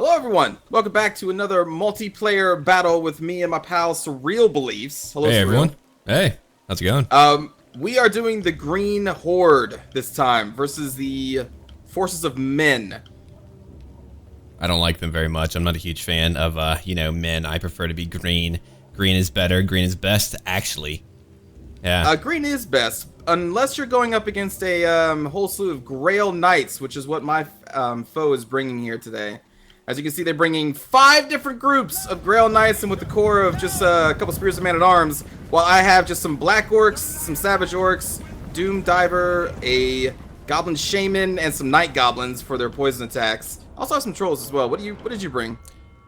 Hello everyone, welcome back to another multiplayer battle with me and my pal SurrealBeliefs. Hello, Hey Surreal. everyone. Hey, how's it going? We are doing the Green Horde this time versus the forces of men. I don't like them very much. I'm not a huge fan of, men. I prefer to be green. Green is better. Green is best, actually. Yeah. Green is best, unless you're going up against a whole slew of Grail Knights, which is what my foe is bringing here today. As you can see, they're bringing 5 different groups of Grail Knights, and with the core of just a couple Spears of Man-at-Arms, while I have just some Black Orcs, some Savage Orcs, Doom Diver, a Goblin Shaman, and some Night Goblins for their poison attacks. Also have some Trolls as well. What did you bring?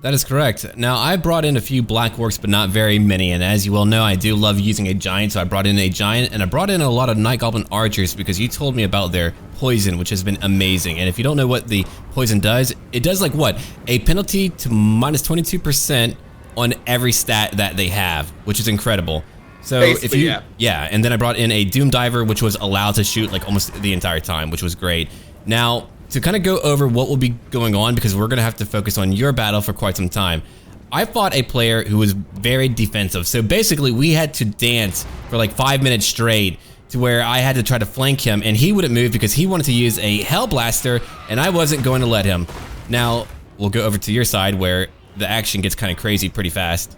That is correct. Now, I brought in a few Black Orcs, but not very many, and as you well know, I do love using a Giant, so I brought in a Giant, and I brought in a lot of Night Goblin Archers because you told me about their poison, which has been amazing. And if you don't know what the poison does, it does like what? A penalty to minus 22% on every stat that they have, which is incredible. So basically, if you, yeah, and then I brought in a Doom Diver, which was allowed to shoot like almost the entire time, which was great. Now, to kind of go over what will be going on, because we're going to have to focus on your battle for quite some time. I fought a player who was very defensive. So basically, we had to dance for like 5 minutes straight to where I had to try to flank him, and he wouldn't move because he wanted to use a Hell Blaster, and I wasn't going to let him. Now, we'll go over to your side where the action gets kind of crazy pretty fast.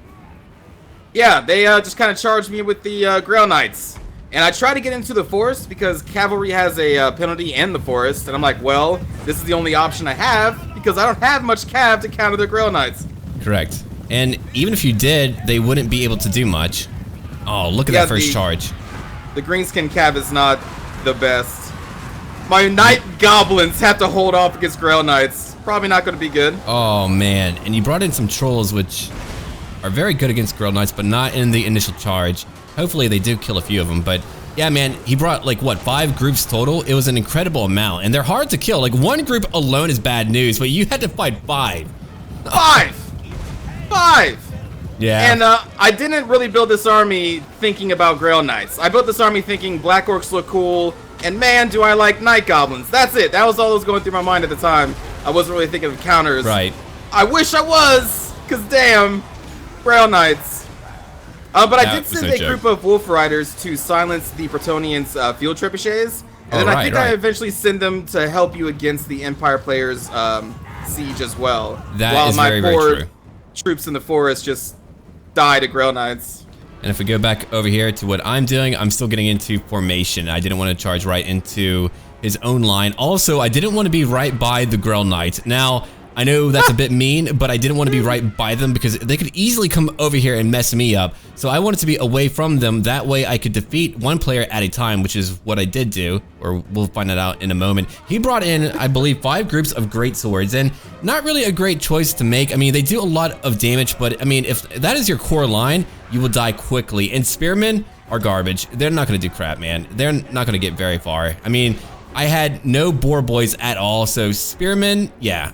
Yeah, they just kind of charged me with the Grail Knights. And I tried to get into the forest because cavalry has a penalty in the forest, and I'm like, well, this is the only option I have because I don't have much cav to counter the Grail Knights. Correct. And even if you did, they wouldn't be able to do much. Oh, look at that first charge. The greenskin cav is not the best. My Night Goblins have to hold off against Grail Knights. Probably not going to be good. Oh, man. And you brought in some Trolls, which are very good against Grail Knights, but not in the initial charge. Hopefully they do kill a few of them, but yeah, man, he brought like what, 5 groups total? It was an incredible amount, and they're hard to kill. Like, one group alone is bad news, but you had to fight 5. 5! Yeah. And I didn't really build this army thinking about Grail Knights. I built this army thinking Black Orcs look cool, and man, do I like Night Goblins. That's it. That was all that was going through my mind at the time. I wasn't really thinking of counters. Right. I wish I was, because damn, Grail Knights. But I did send a group of Wolf Riders to silence the Bretonnians' field trebuchets, and then I think I eventually send them to help you against the Empire players' siege as well. That is very, very true. Troops in the forest just die to Grail Knights. And if we go back over here to what I'm doing, I'm still getting into formation. I didn't want to charge right into his own line. Also, I didn't want to be right by the Grail Knights. Now, I know that's a bit mean, but I didn't want to be right by them because they could easily come over here and mess me up. So I wanted to be away from them. That way I could defeat one player at a time, which is what I did do, or we'll find that out in a moment. He brought in, I believe, 5 groups of great swords, and not really a great choice to make. I mean, they do a lot of damage, but I mean, if that is your core line, you will die quickly. And spearmen are garbage. They're not going to do crap, man. They're not going to get very far. I mean, I had no boar boys at all, so spearmen, yeah.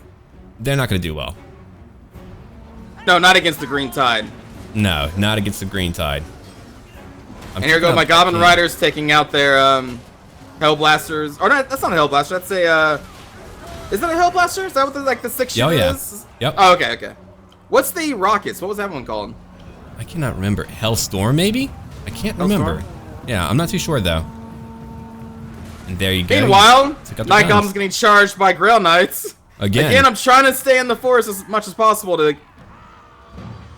They're not going to do well. No, not against the Green Tide. No, not against the Green Tide. And here go my Goblin Riders taking out their Hell Blasters. Or not, that's not a Hell Blaster. That's a is that a Hell Blaster? Is that what the 6 shooter is? Yep. Oh, okay. What's the rockets? What was that one called? I cannot remember. Hellstorm, maybe? I can't remember. Yeah, I'm not too sure though. And there you go. Meanwhile, Night Goblin's getting charged by Grail Knights. Again, I'm trying to stay in the forest as much as possible to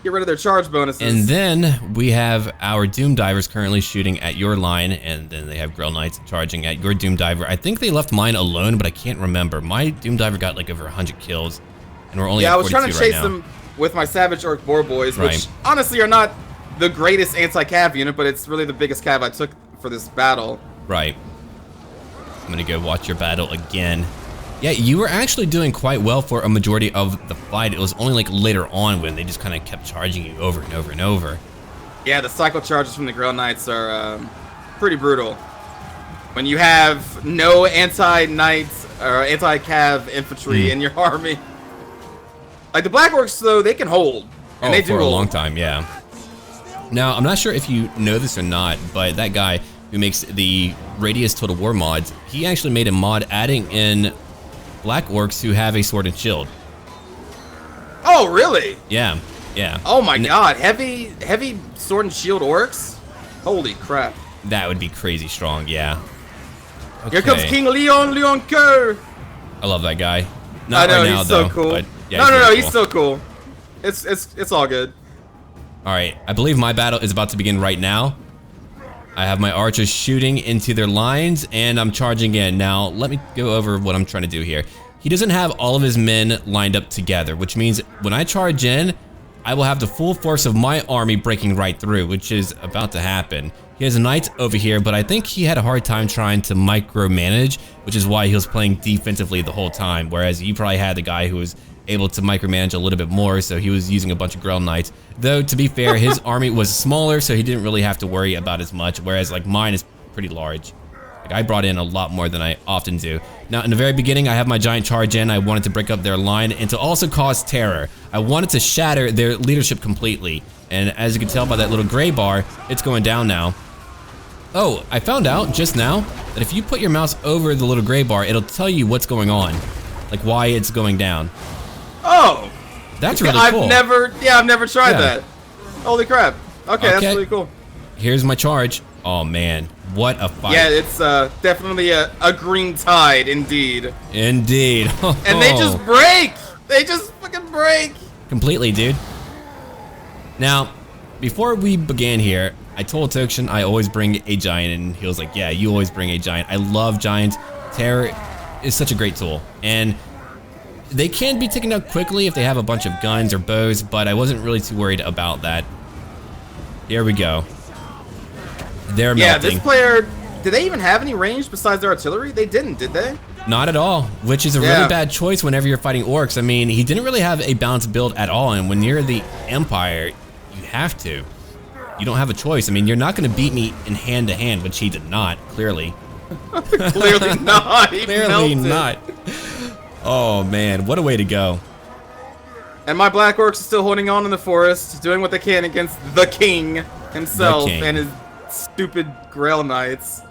get rid of their charge bonuses. And then we have our Doom Divers currently shooting at your line, and then they have Grail Knights charging at your Doom Diver. I think they left mine alone, but I can't remember. My Doom Diver got like over 100 kills, and we're only at 42 right now. Yeah, I was trying to chase them with my Savage Orc Boar Boys, which honestly are not the greatest anti-cav unit, but it's really the biggest cav I took for this battle. Right. I'm gonna go watch your battle again. Yeah, you were actually doing quite well for a majority of the fight. It was only like later on when they just kind of kept charging you over and over and over. Yeah, the cycle charges from the Grail Knights are pretty brutal. When you have no anti-knights or anti-cav infantry in your army. Like the Black Orcs, though, they can hold. And they do for a long time, yeah. Now, I'm not sure if you know this or not, but that guy who makes the Radius Total War mods, he actually made a mod adding in Black Orcs who have a sword and shield. Oh, really? Yeah, yeah. Oh my god, heavy sword and shield orcs? Holy crap. That would be crazy strong, yeah. Okay. Here comes King Leon Kerr. I love that guy. Not I know, right now, he's so though, cool. but yeah, no, cool. he's so cool. It's all good. All right, I believe my battle is about to begin right now. I have my archers shooting into their lines, and I'm charging in. Now, let me go over what I'm trying to do here. He doesn't have all of his men lined up together, which means when I charge in, I will have the full force of my army breaking right through, which is about to happen. He has knights over here, but I think he had a hard time trying to micromanage, which is why he was playing defensively the whole time, whereas you probably had the guy who was able to micromanage a little bit more, so he was using a bunch of Grail Knights. Though, to be fair, his army was smaller, so he didn't really have to worry about as much, whereas like mine is pretty large. Like, I brought in a lot more than I often do. Now, in the very beginning, I have my giant charge in. I wanted to break up their line and to also cause terror. I wanted to shatter their leadership completely. And as you can tell by that little gray bar, it's going down now. Oh, I found out just now that if you put your mouse over the little gray bar, it'll tell you what's going on. Like why it's going down. Oh! That's really cool. I've never tried that. Holy crap. Okay, that's really cool. Here's my charge. Oh man, what a fight. Yeah, it's definitely a green tide indeed. Indeed. And they just break! They just fucking break! Completely, dude. Now, before we began here, I told Tokshin I always bring a giant, and he was like, yeah, you always bring a giant. I love giants. Terror is such a great tool. And they can be taken out quickly if they have a bunch of guns or bows, but I wasn't really too worried about that. Here we go. They're melting. Yeah, this player, did they even have any range besides their artillery? They didn't, did they? Not at all, which is a really bad choice whenever you're fighting orcs. I mean, he didn't really have a balanced build at all, and when you're the Empire, you have to. You don't have a choice. I mean, you're not going to beat me in hand-to-hand, which he did not, clearly. Clearly not. Clearly not. Oh, man, what a way to go. And my Black Orcs are still holding on in the forest, doing what they can against the King himself and his stupid Grail Knights.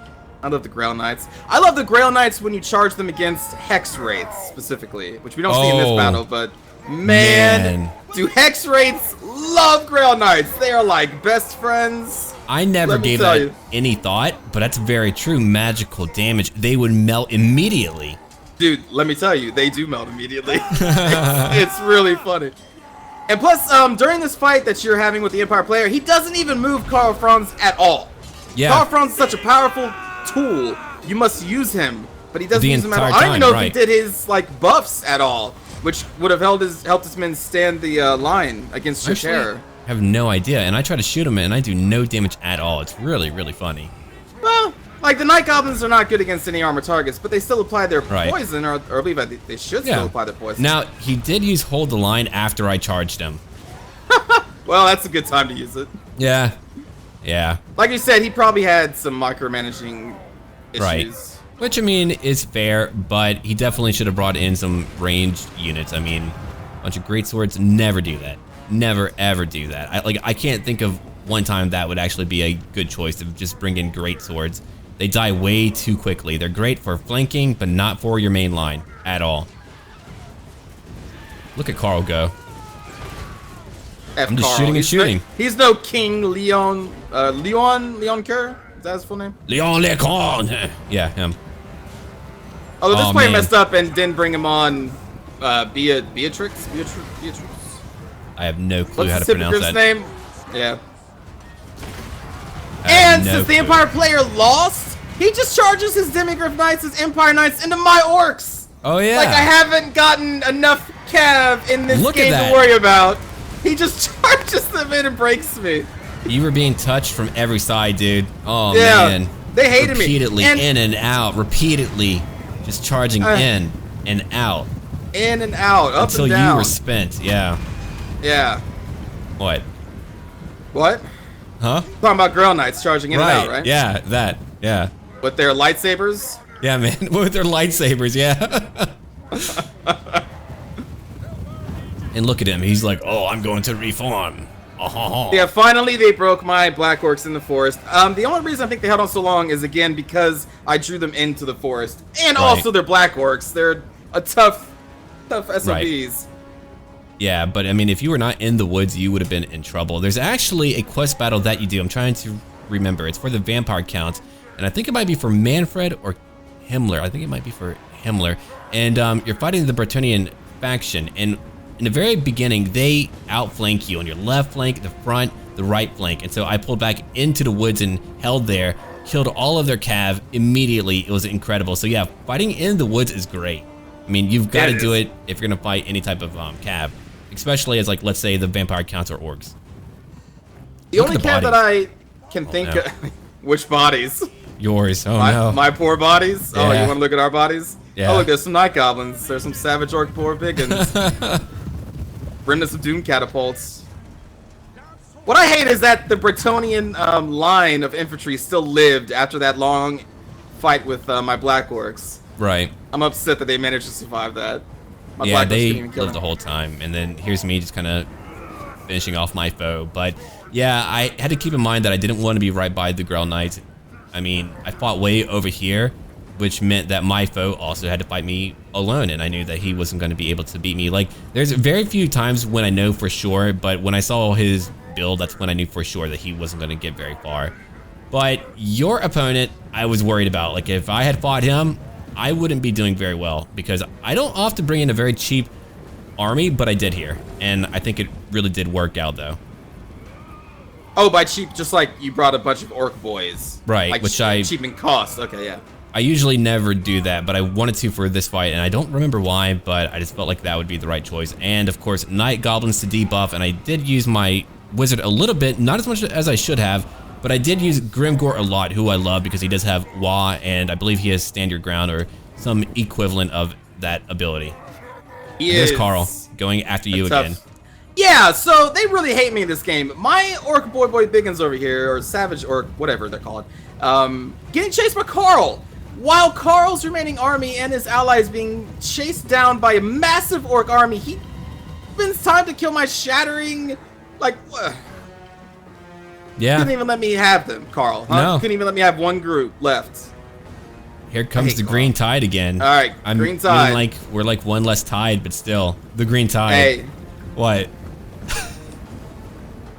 I love the Grail Knights. I love the Grail Knights when you charge them against Hex Wraiths, specifically, which we don't see in this battle, but man, do Hex Wraiths love Grail Knights. They are like best friends. I never gave that any thought, but that's very true. Magical damage. They would melt immediately. Dude, let me tell you, they do melt immediately. It's really funny. And plus, during this fight that you're having with the Empire player, he doesn't even move Karl Franz at all. Yeah. Karl Franz is such a powerful tool. You must use him, but he doesn't use him at all. I don't even know if he did his like buffs at all, which would have helped his men stand the line against Shashar. I have no idea, and I try to shoot him, and I do no damage at all. It's really, really funny. Well, like the Night Goblins are not good against any armor targets, but they still apply their poison, or I believe they should still apply their poison. Now, he did use hold the line after I charged him. Well, that's a good time to use it. Yeah. Yeah. Like you said, he probably had some micromanaging issues. Right. Which, I mean, is fair, but he definitely should have brought in some ranged units. I mean, a bunch of great swords never do that. Never, ever do that. I can't think of one time that would actually be a good choice to just bring in great swords. They die way too quickly. They're great for flanking, but not for your main line at all. Look at Karl go. I'm just shooting and shooting. He's no King Leon Kerr? Is that his full name? Leon Lecon. Yeah, him. Although this player messed up and didn't bring him on Beatrix? I have no clue how to pronounce that. Name? Yeah. And since the Empire player lost, he just charges his Demigryph Knights, his Empire Knights into my Orcs. Oh yeah. Like I haven't gotten enough cav in this game to worry about. He just charges them in and breaks me. You were being touched from every side, dude. Oh man. They hated me. Repeatedly in and out. Repeatedly just charging in and out. In and out. Up until and down. You were spent. Yeah. Yeah. What? What? Huh? Talking about Grail Knights charging in and out, right? Yeah, that. Yeah. With their lightsabers? Yeah, man. With their lightsabers, yeah. And look at him. He's like, oh, I'm going to reform. Yeah, finally they broke my Black Orcs in the forest. The only reason I think they held on so long is, again, because I drew them into the forest. And also they're Black Orcs. They're a tough SOBs. Yeah, but I mean, if you were not in the woods, you would have been in trouble. There's actually a quest battle that you do. I'm trying to remember. It's for the vampire count, and I think it might be for Manfred or Himmler. I think it might be for Himmler. And you're fighting the Bretonnian faction, and in the very beginning, they outflank you on your left flank, the front, the right flank. And so I pulled back into the woods and held there, killed all of their cav immediately. It was incredible. So yeah, fighting in the woods is great. I mean, you've got to do it if you're gonna fight any type of cav, especially as, like, let's say the vampire counts are orcs. The only cav that I can think of, which bodies? Yours. Oh no. My poor bodies. Yeah. Oh, you want to look at our bodies? Yeah. Oh, look, there's some night goblins. There's some savage orc poor biggins. Remnants of doom catapults. What I hate is that the Bretonnian line of infantry still lived after that long fight with my black orcs. Right. I'm upset that they managed to survive that. My Yeah, black orcs they couldn't even kill lived the them. whole time, and then here's me just kind of finishing off my foe. But yeah, I had to keep in mind that I didn't want to be right by the Grail Knight. I mean, I fought way over here, which meant that my foe also had to fight me alone, and I knew that he wasn't going to be able to beat me. Like, there's very few times when I know for sure, but when I saw his build, that's when I knew for sure that he wasn't going to get very far. But your opponent, I was worried about. Like, if I had fought him, I wouldn't be doing very well, because I don't often bring in a very cheap army, but I did here, and I think it really did work out, though. Oh, by cheap, just like you brought a bunch of orc boys. Right, like which cheap in cost. Okay, yeah. I usually never do that, but I wanted to for this fight, and I don't remember why, but I just felt like that would be the right choice. And of course, Night Goblins to debuff, and I did use my Wizard a little bit, not as much as I should have, but I did use Grimgore a lot, who I love because he does have WAAAAAGH, and I believe he has Stand Your Ground or some equivalent of that ability. There's Carl going after you again. Yeah, so they really hate me in this game. My Orc Boy Biggins over here, or Savage Orc, whatever they're called, getting chased by Carl. While Carl's remaining army and his allies being chased down by a massive Orc army, he spends time to kill my shattering, like, yeah. Couldn't even let me have them, Carl. Huh? No. Couldn't even let me have one group left. Here comes the Carl. green tide again. All right, green tide. Like, we're like one less tide, but still, the green tide. Hey. What?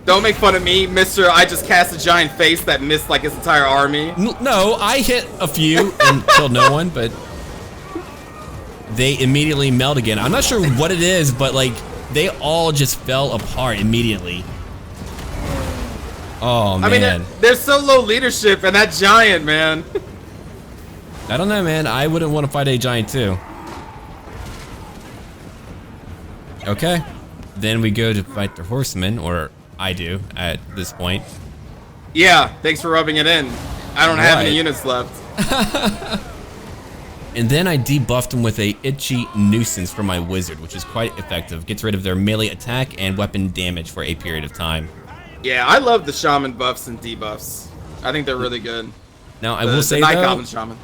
Don't make fun of me, mister. I just cast a giant face that missed like his entire army. No, I hit a few and killed no one, but they immediately melt again. I'm not sure what it is, but like, they all just fell apart immediately. Oh, man. I mean, they're so low leadership, and that giant, man. I don't know, man. I wouldn't want to fight a giant, too. Okay. Then we go to fight the horsemen, or I do at this point. Yeah, thanks for rubbing it in. I don't have any units left. And then I debuffed him with a itchy nuisance for my wizard, which is quite effective. Gets rid of their melee attack and weapon damage for a period of time. Yeah, I love the shaman buffs and debuffs. I think they're really good. Now, I will say, Night though, Goblin Shaman.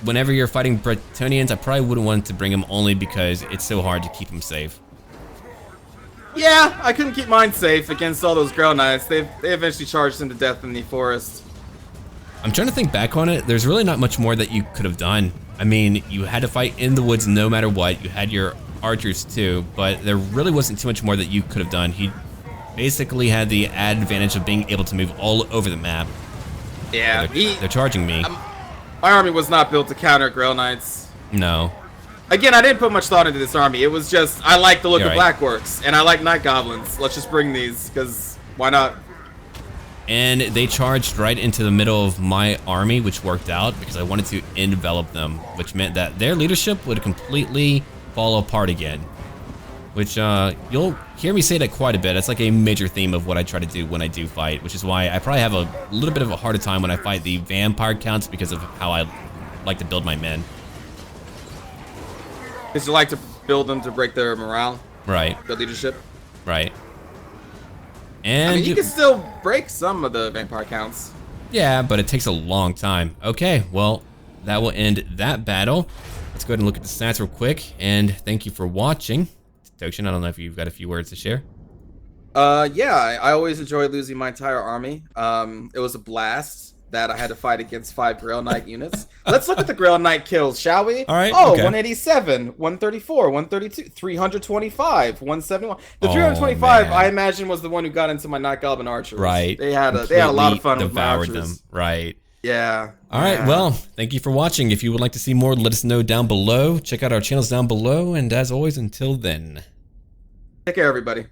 whenever you're fighting Bretonnians, I probably wouldn't want to bring them only because it's so hard to keep them safe. Yeah, I couldn't keep mine safe against all those Grail Knights. They eventually charged into death in the forest. I'm trying to think back on it. There's really not much more that you could have done. I mean, you had to fight in the woods no matter what. You had your archers too, but there really wasn't too much more that you could have done. He basically had the added advantage of being able to move all over the map. Yeah, they're charging me. My army was not built to counter Grail Knights. No. Again, I didn't put much thought into this army. It was just, I like the look You're of right. Black Orcs, and I like Night Goblins. Let's just bring these, because why not? And they charged right into the middle of my army, which worked out because I wanted to envelop them, which meant that their leadership would completely fall apart again. Which, you'll hear me say that quite a bit. That's like a major theme of what I try to do when I do fight, which is why I probably have a little bit of a harder time when I fight the vampire counts because of how I like to build my men. Because you like to build them to break their morale, Right, their leadership. right. And I mean, you can still break some of the vampire counts. yeah, but it takes a long time. Okay, well, that will end that battle. Let's go ahead and look at the stats real quick, and thank you for watching. Tokshin, I don't know if you've got a few words to share. Yeah, I always enjoy losing my entire army. It was a blast. that I had to fight against 5 Grail Knight units. Let's look at the Grail Knight kills, shall we? All right. Oh, okay. 187, 134, 132, 325, 171. The Oh, 325, man. I imagine, was the one who got into my Night Goblin archers. Right. They had a lot of fun with my devoured archers. them. Right. Yeah. All right. yeah. Well, thank you for watching. If you would like to see more, let us know down below. Check out our channels down below. And as always, until then. Take care, everybody.